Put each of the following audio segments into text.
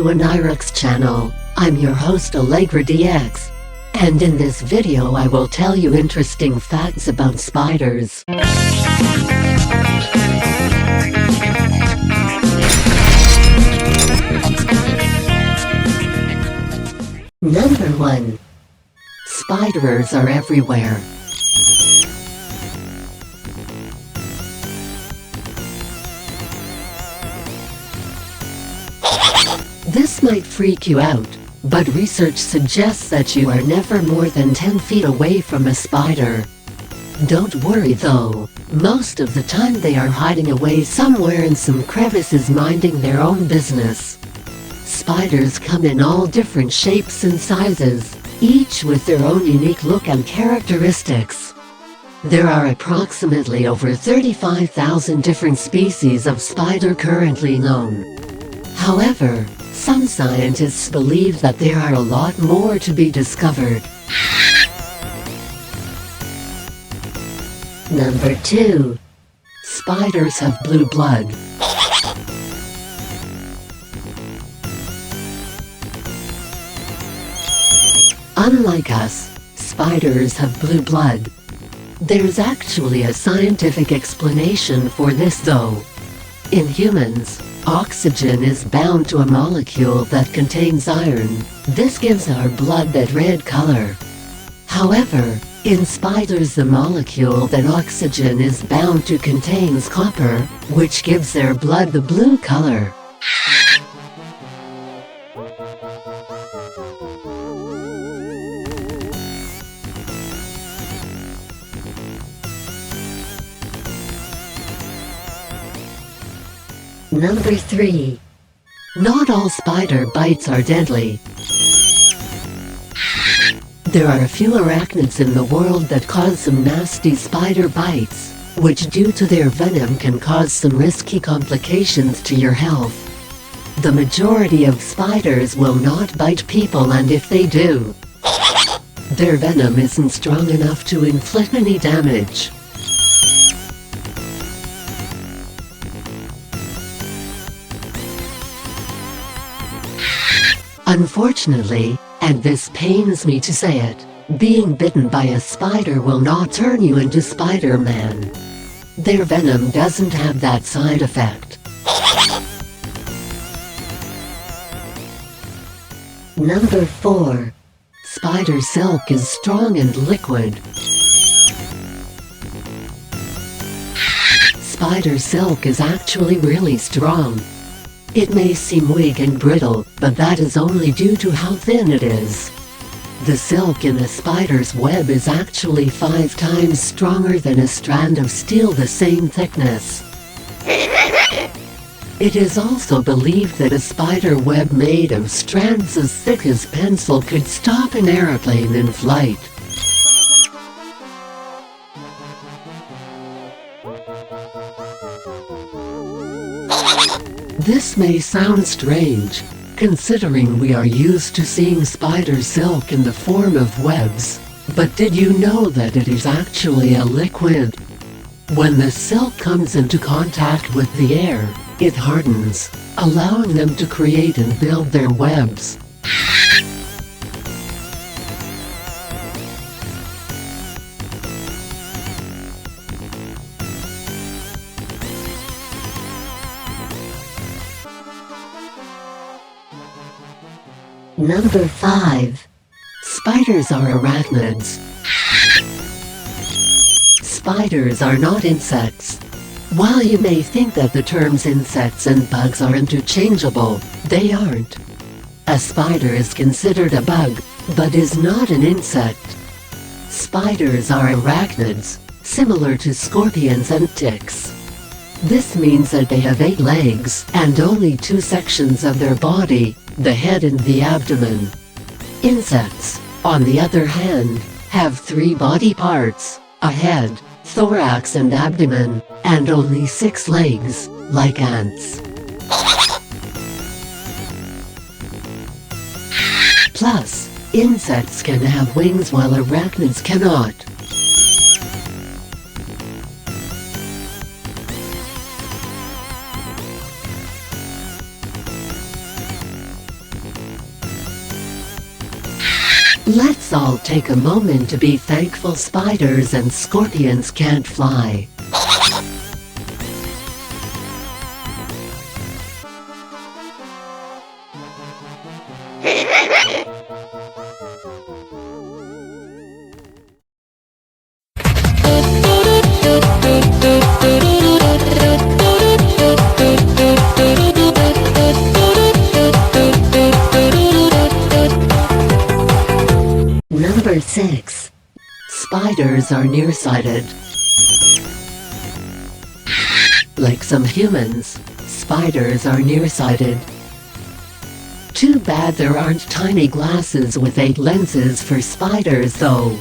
to an Irux channel. I'm your host Allegra DX. And in this video I will tell you interesting facts about spiders. Number 1. Spiders are everywhere. This might freak you out, but research suggests that you are never more than 10 feet away from a spider. Don't worry though, most of the time they are hiding away somewhere in some crevices minding their own business. Spiders come in all different shapes and sizes, each with their own unique look and characteristics. There are approximately over 35,000 different species of spider currently known. However, some scientists believe that there are a lot more to be discovered. Number 2. Spiders have blue blood. Unlike us, spiders have blue blood. There's actually a scientific explanation for this though. In humans, oxygen is bound to a molecule that contains iron. This gives our blood that red color. However, in spiders the molecule that oxygen is bound to contains copper, which gives their blood the blue color. Number 3. Not all spider bites are deadly. There are a few arachnids in the world that cause some nasty spider bites, which due to their venom can cause some risky complications to your health. The majority of spiders will not bite people, and if they do, their venom isn't strong enough to inflict any damage. Unfortunately, and this pains me to say it, being bitten by a spider will not turn you into Spider-Man. Their venom doesn't have that side effect. Number 4. Spider silk is strong and liquid. Spider silk is actually really strong. It may seem weak and brittle, but that is only due to how thin it is. The silk in a spider's web is actually 5 times stronger than a strand of steel the same thickness. It is also believed that a spider web made of strands as thick as pencil could stop an airplane in flight. This may sound strange, considering we are used to seeing spider silk in the form of webs, but did you know that it is actually a liquid? When the silk comes into contact with the air, it hardens, allowing them to create and build their webs. Number 5. Spiders are arachnids. Spiders are not insects. While you may think that the terms insects and bugs are interchangeable, they aren't. A spider is considered a bug, but is not an insect. Spiders are arachnids, similar to scorpions and ticks. This means that they have 8 legs and only 2 sections of their body, the head and the abdomen. Insects, on the other hand, have 3 body parts, a head, thorax and abdomen, and only 6 legs, like ants. Plus, insects can have wings while arachnids cannot. Let's all take a moment to be thankful spiders and scorpions can't fly. Number 6. Spiders are nearsighted. Like some humans, spiders are nearsighted. Too bad there aren't tiny glasses with 8 lenses for spiders though.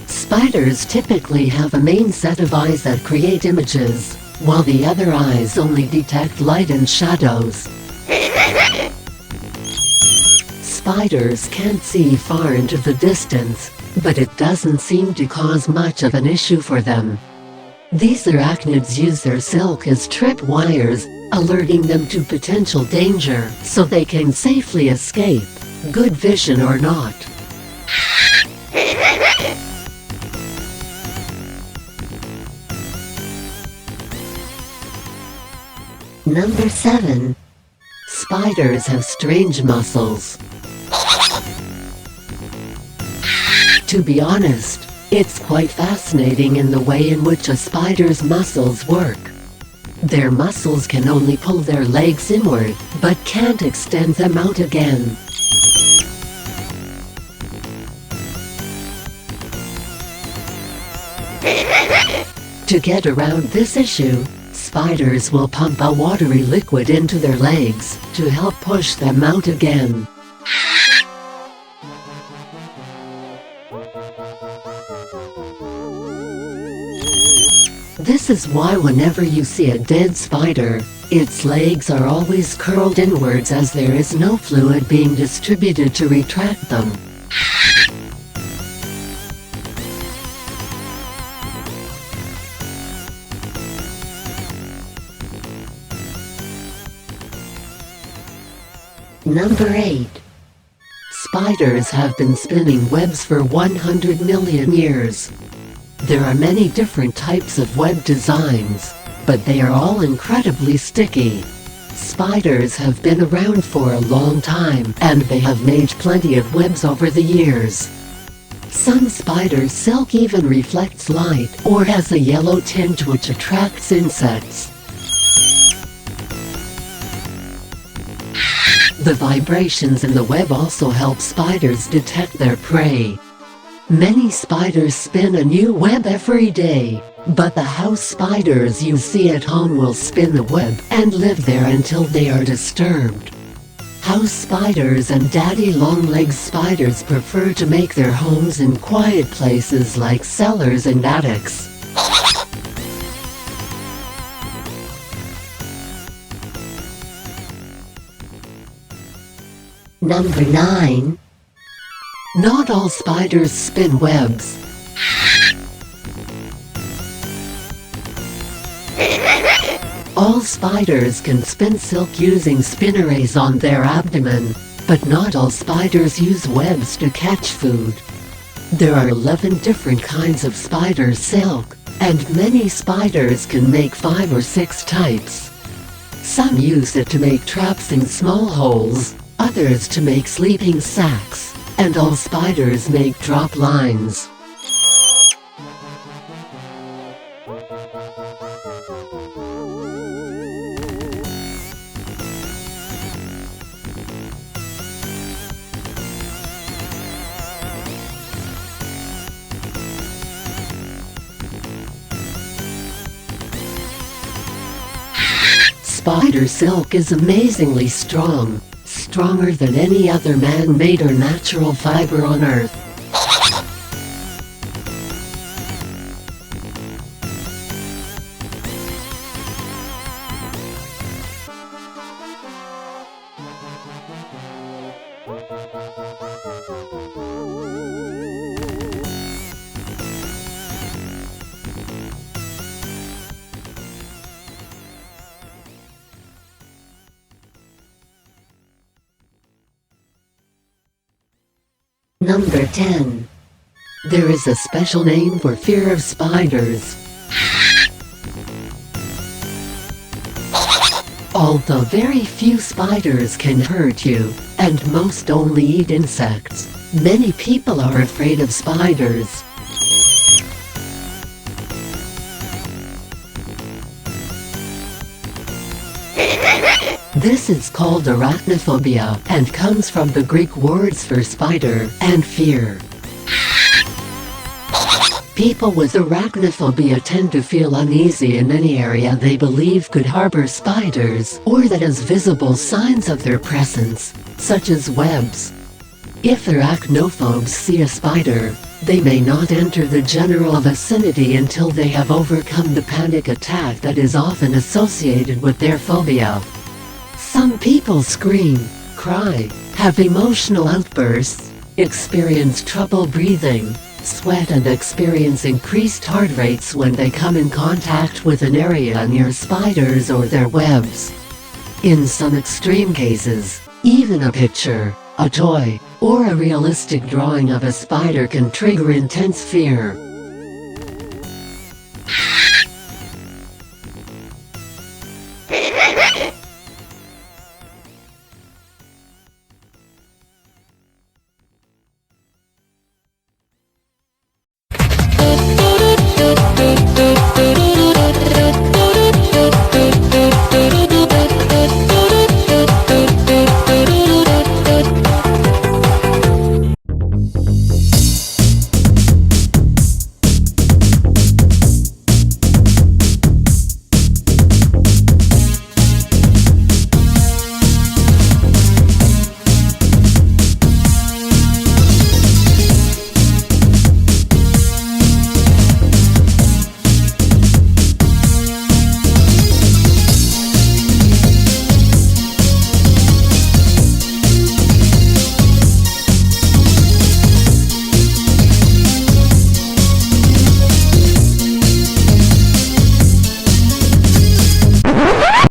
Spiders typically have a main set of eyes that create images, while the other eyes only detect light and shadows. Spiders can't see far into the distance, but it doesn't seem to cause much of an issue for them. These arachnids use their silk as trip wires, alerting them to potential danger so they can safely escape, good vision or not. Number 7. Spiders have strange muscles. To be honest, it's quite fascinating in the way in which a spider's muscles work. Their muscles can only pull their legs inward, but can't extend them out again. To get around this issue, spiders will pump a watery liquid into their legs to help push them out again. This is why whenever you see a dead spider, its legs are always curled inwards as there is no fluid being distributed to retract them. Number 8. Spiders have been spinning webs for 100 million years. There are many different types of web designs, but they are all incredibly sticky. Spiders have been around for a long time, and they have made plenty of webs over the years. Some spiders' silk even reflects light or has a yellow tint which attracts insects. The vibrations in the web also help spiders detect their prey. Many spiders spin a new web every day, but the house spiders you see at home will spin the web and live there until they are disturbed. House spiders and daddy long-legged spiders prefer to make their homes in quiet places like cellars and attics. Number 9. Not all spiders spin webs. All spiders can spin silk using spinnerays on their abdomen, but not all spiders use webs to catch food. There are 11 different kinds of spider silk, and many spiders can make 5 or 6 types. Some use it to make traps in small holes, others to make sleeping sacs, and all spiders make drop lines. Spider silk is amazingly strong, stronger than any other man-made or natural fiber on Earth. Number 10. There is a special name for fear of spiders. Although very few spiders can hurt you, and most only eat insects, many people are afraid of spiders. This is called arachnophobia and comes from the Greek words for spider and fear. People with arachnophobia tend to feel uneasy in any area they believe could harbor spiders or that has visible signs of their presence, such as webs. If arachnophobes see a spider, they may not enter the general vicinity until they have overcome the panic attack that is often associated with their phobia. Some people scream, cry, have emotional outbursts, experience trouble breathing, sweat and experience increased heart rates when they come in contact with an area near spiders or their webs. In some extreme cases, even a picture, a toy, or a realistic drawing of a spider can trigger intense fear.